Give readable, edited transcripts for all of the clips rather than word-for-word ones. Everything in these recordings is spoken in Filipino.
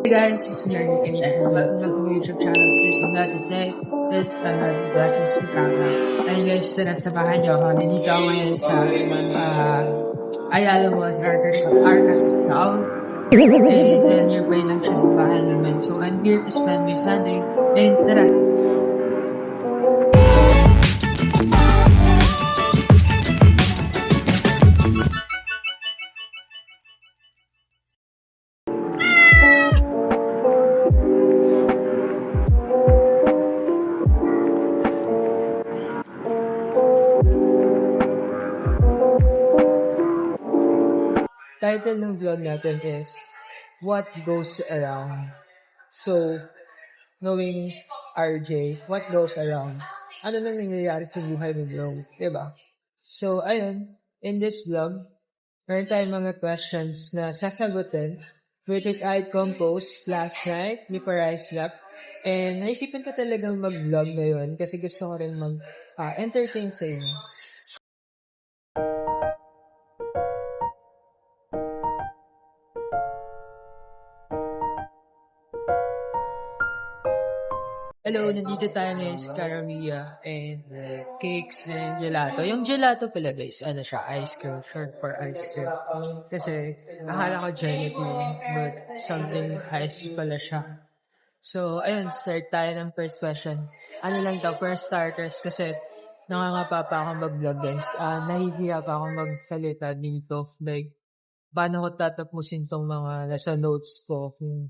Hey guys, it's me, Ernie Kanina, and welcome back to my YouTube channel. Please do not today. It's blessings to Kaka. Ayun guys, sinasamahan niyo ako. Nandito ako ngayon sa Ayala Malls, Arcas South. And nearby lang siya sa bahay naman. So I'm here to spend my Sunday. And tara! Title ng vlog natin is What Goes Around. So, knowing RJ, what goes around? Ano nang nangyayari sa buhay ni bro? Diba? So, ayun, in this vlog, meron tayong mga questions na sasagutin, which is I composed last night before I slept. And naisipan ko talagang mag-vlog ngayon kasi gusto ko rin mag-entertain sa inyo. Hello, nandito tayo ngayon sa Caramia and cakes and gelato. Yung gelato pala guys, ano siya, ice cream, short for ice cream. Kasi akala ko gelatin, but something ice pala siya. So, ayun, start tayo ng first question. Ano lang to, first starters, kasi nangangapa pa ako mag-vlog guys. Nahihiya pa ako magsalita dito. Like, paano ko tatapusin tong mga nasa notes ko kung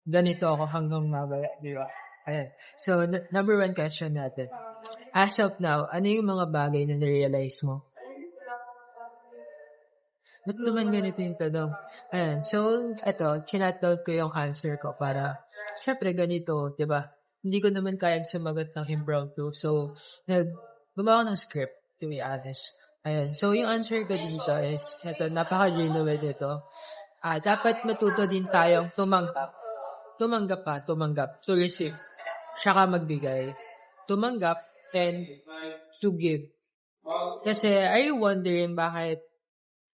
ganito ako hanggang mamaya, di ba? Ayan. So, number one question natin. As of now, ano yung mga bagay na na-realize mo? Ba't naman ganito yung tanong? Ayan. So, eto, chinat-out ko yung answer ko para, syempre ganito, di ba? Hindi ko naman kayang sumagot ng impromptu. So, gumawa ng script, to be honest. Ayan. So, yung answer ko dito is, eto, napaka-genuine ito. Dapat matuto din tayong tumanggap. Tumanggap, to receive. Tsaka magbigay. Tumanggap and to give. Kasi, are you wondering bakit,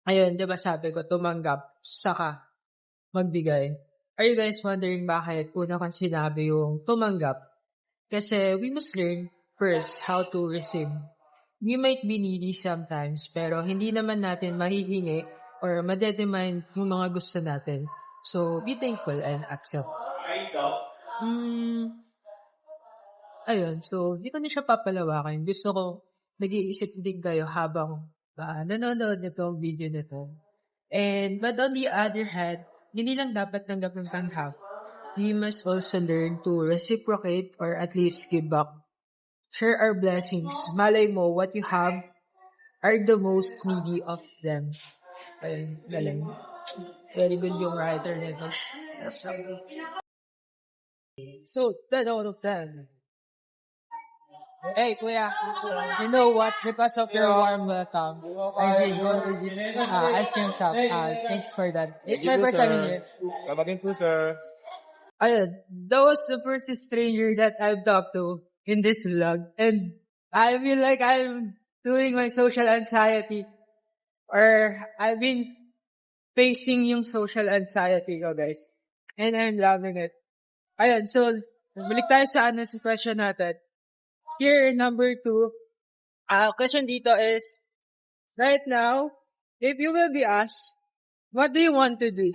ayun, diba sabi ko, tumanggap, saka magbigay. Are you guys wondering bakit una kong sinabi yung tumanggap? Kasi, we must learn first how to receive. We might be needy sometimes, pero hindi naman natin mahihingi or madedemand yung mga gusto natin. So, be thankful and accept. Ayun, so, di ko na siya papalawakin. Gusto ko, nag-iisip din kayo habang nanonood nitong video nito. But on the other hand, hindi lang dapat tanggapin tanghap. We must also learn to reciprocate or at least give back. Share our blessings. Malay mo, what you have are the most needy of them. Ayun, galing. Very good yung writer nito. So, 10 out of 10. Hey, Kuya, you know what? Because of your warm welcome, I did go to this ice cream shop. Thanks for that. It's my first time here. Babagin po, sir. Ayun, that was the first stranger that I've talked to in this vlog. And I feel like I'm doing my social anxiety. Or I've been facing yung social anxiety ko, guys. And I'm loving it. Ayun, so, balik tayo sa sa question natin. Here, number 2, question dito is, right now, if you will be asked, what do you want to do?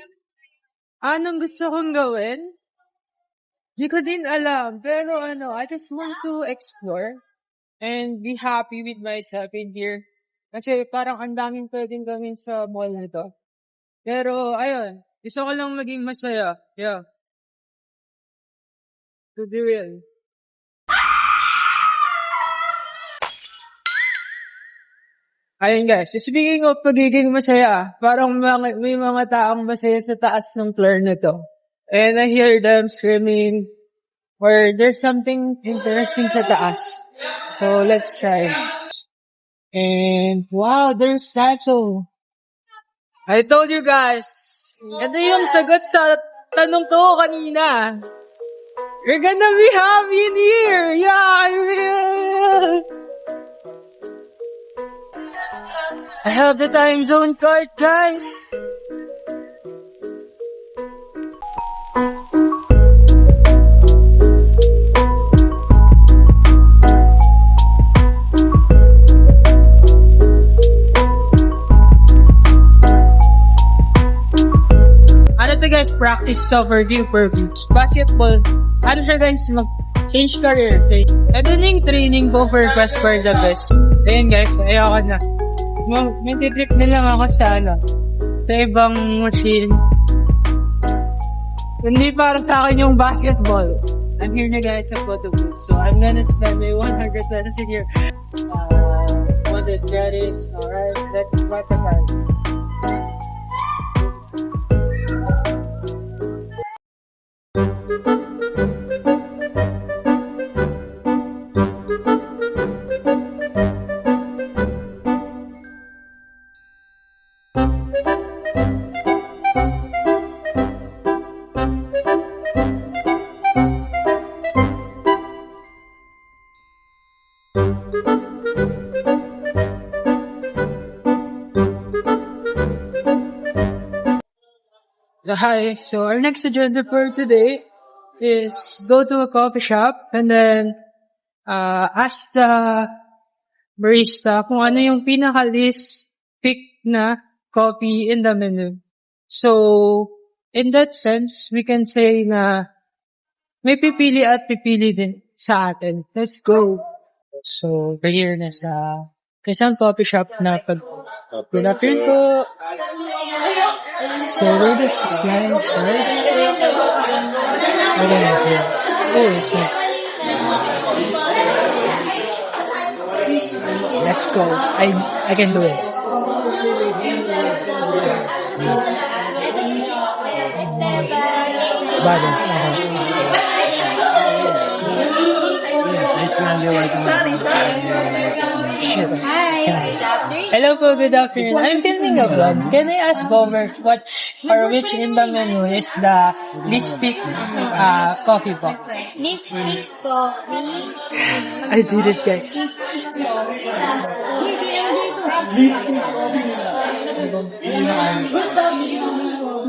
Anong gusto kong gawin? Di ko din alam, pero I just want to explore and be happy with myself in here. Kasi parang ang daming pwedeng gawin sa mall na to. Pero, ayun, gusto ko lang maging masaya. Yeah. To be real. Ayun guys, speaking of pagiging masaya, parang may mga taong masaya sa taas ng floor na to. And I hear them screaming, or there's something interesting sa taas. So let's try. And wow, there's statue. I told you guys, ito yung sagot sa tanong ko kanina. You're gonna be happy in here! Yeah, I will! I have the time zone card, guys! ito guys, practice cover view per view. Basketball, ano siya guys, mag-change career. Okay? Ito na yung training ko for Quest for the Best. Ayan guys, ayoko na. May titrip na lang ako sa sa ibang machine. Hindi para sa akin yung basketball. I'm here na guys sa photo booth. So I'm gonna spend my 100 pesos in here. 100 credits. Alright, let's work on that. Hi, so our next agenda for today is go to a coffee shop and then ask the barista kung ano yung pinaka-least pick na coffee in the menu. So, in that sense, we can say na may pipili at pipili din sa atin. Let's go! So, we're here na sa isang coffee shop na good afternoon po. So, where does this line start? Oh, it's not. Let's go. I can do it. Bagay. Hello po, good afternoon. I'm filming a vlog. Can I ask Bomer which in the menu is the least pick coffee po? Least pick coffee. I did it, guys.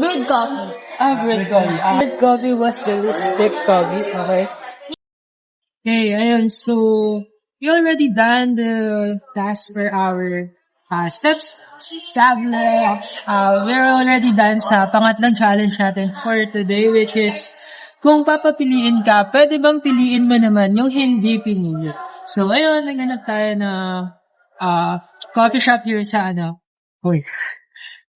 Brewed coffee. Brewed coffee. Brewed coffee was the least pick coffee, okay? Okay, ayun, so we already done the task for our steps. We're already done sa pangatlong challenge natin for today, which is kung papapiliin ka, pwede bang piliin mo naman yung hindi pinili? So, ayun, naghanap tayo na coffee shop here sa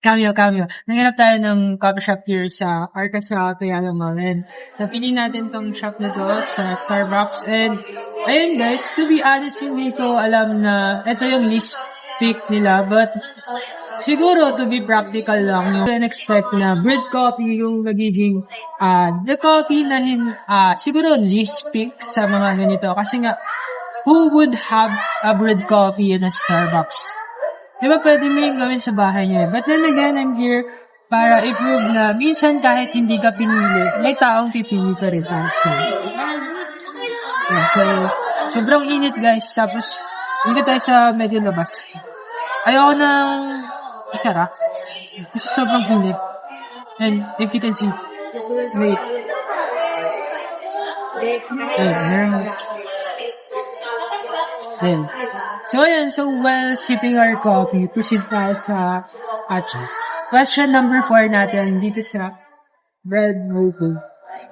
Cameo. Naghanap tayo ng coffee shop here sa Arcasa, Ayala Mall. And napili natin tong shop na to sa Starbucks. And ayun guys, to be honest, hindi ko alam na ito yung least pick nila. But siguro to be practical lang, yung expect na brewed coffee yung magiging the coffee na siguro least pick sa mga ganito. Kasi nga, who would have a brewed coffee in a Starbucks? Diba pwede mo yung gawin sa bahay niyo. But then again, I'm here para i-prove na minsan kahit hindi ka pinili, may taong pipili ka rin tayo. So, sobrang init guys. Tapos, hindi tayo sa medyo labas. Ayoko nang isara. Kasi sobrang init. And if you can see, wait. So, ayan. So, while sipping our coffee, proceed tayo sa question number 4 natin dito sa bread movie.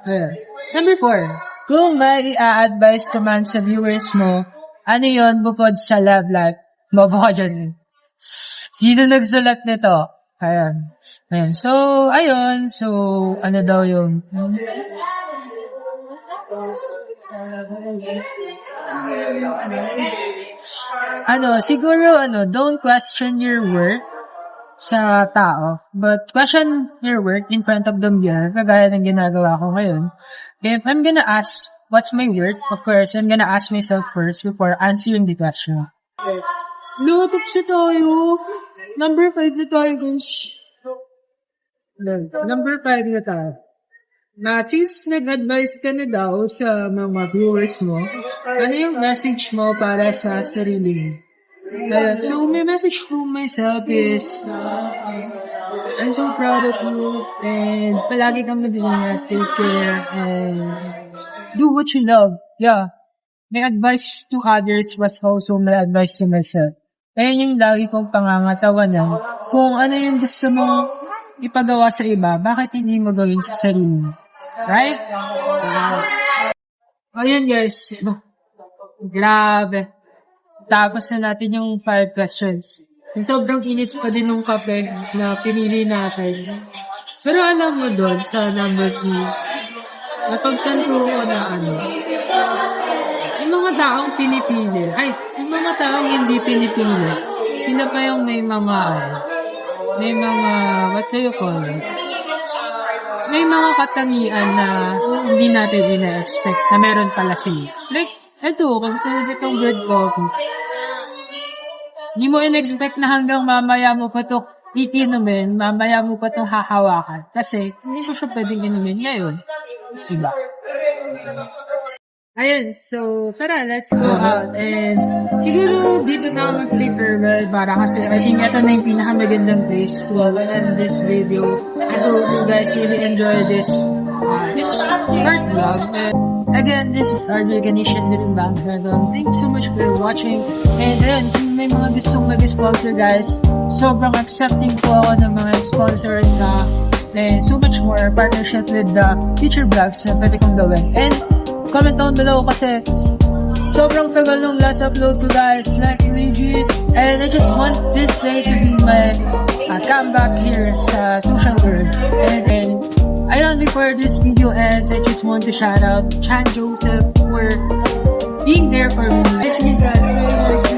Ayan. Number 4. Kung may i-advise ka man sa viewers mo, ano yon bukod sa love life? Mabaka dyan. Sino nagsulat nito? Ayan. So, ayun. So, ano daw yung siguro don't question your worth sa tao, but question your worth in front of the mirror, kagaya ng ginagawa ko ngayon. If I'm gonna ask what's my worth, of course, I'm gonna ask myself first before answering the question. Lutog siya tayo. Number 5 na tayo, guys. Number 5 na tayo. Since nag-advise ka na daw sa mga viewers mo, ano yung message mo para sa sarili mo? So, my message to myself is, I'm so proud of you, and palagi kang mag-ingat, take care, and do what you love. Yeah. My advice to others was also my advice to myself. Kaya yung lagi kong pangangatawanan, kung ano yung gusto mong ipagawa sa iba, bakit hindi mo gawin sa sarili? Right? Ayun guys. Grabe. Tapos na natin yung 5 questions. Yung sobrang init pa din ng kape na pinili natin. Pero alam mo doon, sa number 2, napagtanto ko na yung mga taong pinipili, yung mga taong hindi pinipili, sila pa yung may mga, what do you call it? May mga katangian na hindi natin ina-expect na meron pala sila. Like, ito, kung itong bread coffee, hindi mo in-expect na hanggang mamaya mo pa ito iinumin, mamaya mo pa ito hahawakan. Kasi, hindi mo siya pwedeng inumin ngayon. Diba? Ayun, so, tara, let's go out. And, siguro, dito na ako mag-farewell para kasi I think ito na yung pinakamagandang place to end this video. I hope you guys really enjoy this short vlog. And, again, this is RJ Ganeshan din ba? Thank you so much for watching. And then, kung may mga gustong mag-sponsor guys, sobrang accepting po ako ng mga sponsors and so much more partnership with the future vlogs na pwede kong gawin. And, comment down below kasi sobrang tagal nung last upload ko guys, like legit. And I just want this day to be my comeback here sa social world. And then, ayun, before this video ends, I just want to shout out Chan Joseph for being there for me. Guys, you guys.